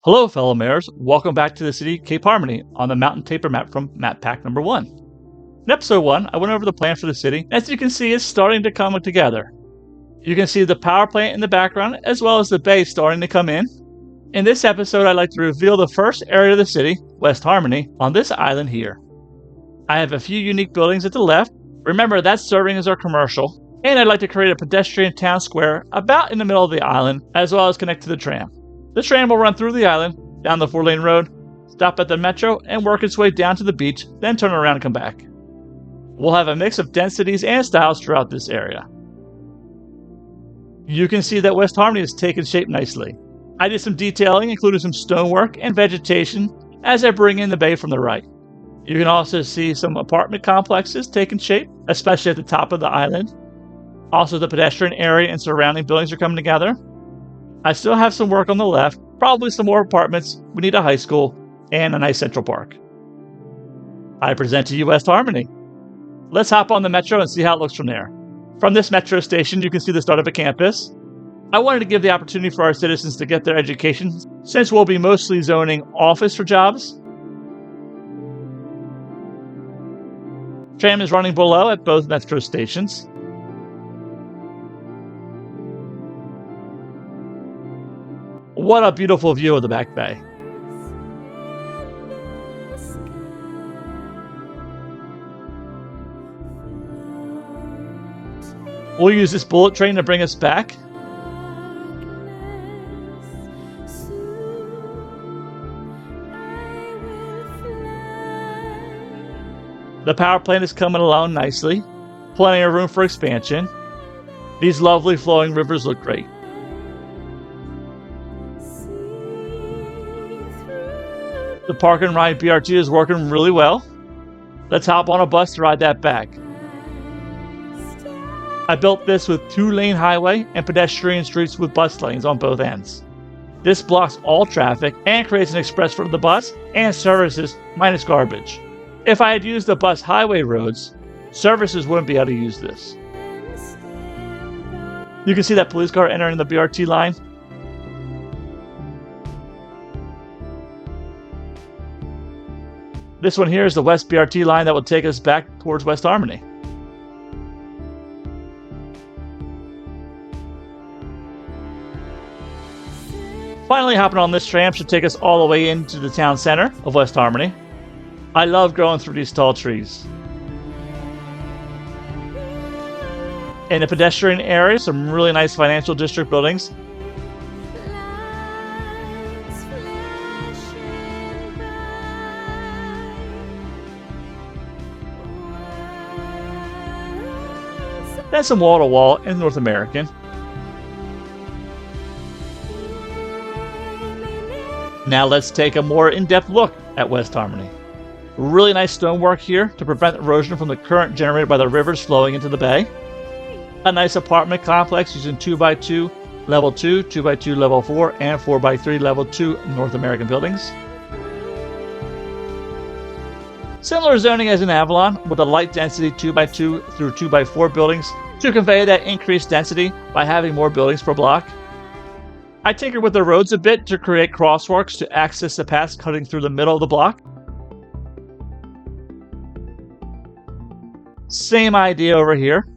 Hello, fellow mayors. Welcome back to the city Cape Harmony on the Mountain Taper map from Map Pack number 1. In episode 1, I went over the plan for the city. As you can see, it's starting to come together. You can see the power plant in the background, as well as the bay starting to come in. In this episode, I'd like to reveal the first area of the city, West Harmony, on this island here. I have a few unique buildings at the left. Remember, that's serving as our commercial. And I'd like to create a pedestrian town square about in the middle of the island, as well as connect to the tram. The tram will run through the island, down the 4-lane road, stop at the metro, and work its way down to the beach, then turn around and come back. We'll have a mix of densities and styles throughout this area. You can see that West Harmony has taken shape nicely. I did some detailing, including some stonework and vegetation, as I bring in the bay from the right. You can also see some apartment complexes taking shape, especially at the top of the island. Also, the pedestrian area and surrounding buildings are coming together. I still have some work on the left, probably some more apartments, we need a high school, and a nice central park. I present to you West Harmony. Let's hop on the metro and see how it looks from there. From this metro station, you can see the start of a campus. I wanted to give the opportunity for our citizens to get their education, since we'll be mostly zoning office for jobs. Tram is running below at both metro stations. What a beautiful view of the back bay. We'll use this bullet train to bring us back. The power plant is coming along nicely. Plenty of room for expansion. These lovely flowing rivers look great. The Park and Ride BRT is working really well. Let's hop on a bus to ride that back. I built this with 2-lane highway and pedestrian streets with bus lanes on both ends. This blocks all traffic and creates an express for the bus and services minus garbage. If I had used the bus highway roads, services wouldn't be able to use this. You can see that police car entering the BRT line. This one here is the West BRT line that will take us back towards West Harmony. Finally, hopping on this tram should take us all the way into the town center of West Harmony. I love going through these tall trees. In the pedestrian area, some really nice financial district buildings. Then some wall-to-wall in North American. Now let's take a more in-depth look at West Harmony. Really nice stonework here to prevent erosion from the current generated by the rivers flowing into the bay. A nice apartment complex using 2x2 level 2, 2x2 level 4, and 4x3 level 2 North American buildings. Similar zoning as in Avalon, with a light density 2x2 through 2x4 buildings to convey that increased density by having more buildings per block. I tinkered with the roads a bit to create crosswalks to access the paths cutting through the middle of the block. Same idea over here.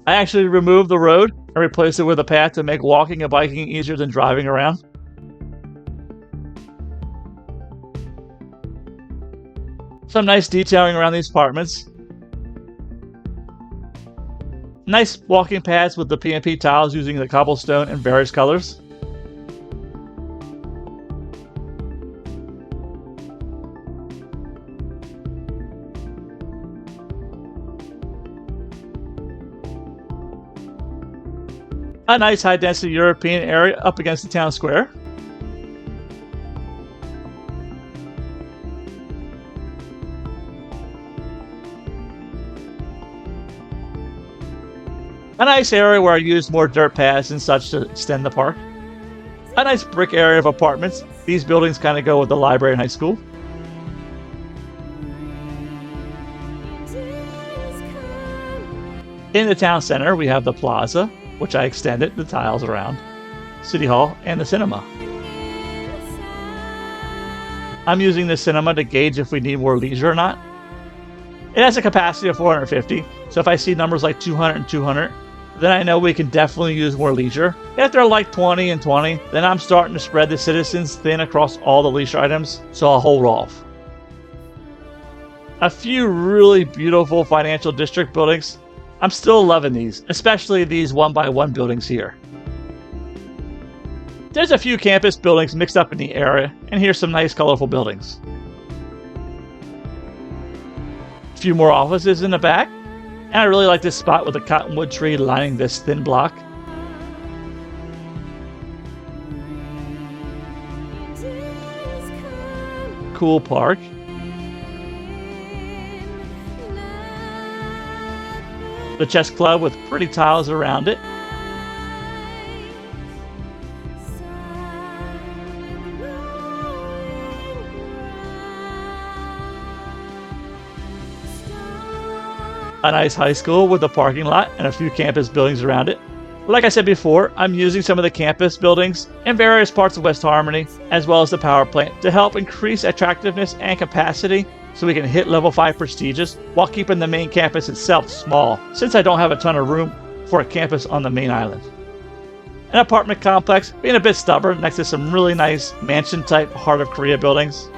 I actually removed the road and replaced it with a path to make walking and biking easier than driving around. Some nice detailing around these apartments. Nice walking paths with the PMP tiles using the cobblestone in various colors. A nice high-density European area up against the town square. A nice area where I used more dirt paths and such to extend the park. A nice brick area of apartments. These buildings kind of go with the library and high school. In the town center, we have the plaza, which I extended the tiles around, City Hall, and the cinema. I'm using the cinema to gauge if we need more leisure or not. It has a capacity of 450, so if I see numbers like 200 and 200, then I know we can definitely use more leisure. If they're like 20 and 20, then I'm starting to spread the citizens thin across all the leisure items, so I'll hold off. A few really beautiful financial district buildings. I'm still loving these, especially these 1x1 buildings here. There's a few campus buildings mixed up in the area, and here's some nice colorful buildings. A few more offices in the back, and I really like this spot with the cottonwood tree lining this thin block. Cool park. The chess club with pretty tiles around it. A nice high school with a parking lot and a few campus buildings around it. Like I said before, I'm using some of the campus buildings in various parts of West Harmony, as well as the power plant, to help increase attractiveness and capacity so we can hit level 5 prestigious while keeping the main campus itself small, since I don't have a ton of room for a campus on the main island. An apartment complex being a bit stubborn next to some really nice mansion-type Heart of Korea buildings.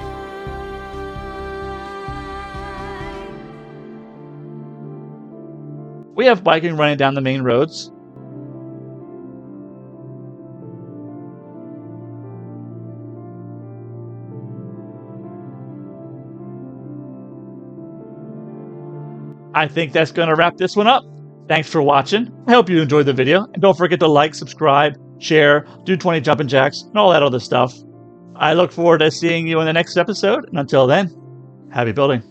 We have biking running down the main roads. I think that's going to wrap this one up. Thanks for watching. I hope you enjoyed the video. And don't forget to like, subscribe, share, do 20 jumping jacks, and all that other stuff. I look forward to seeing you in the next episode. And until then, happy building.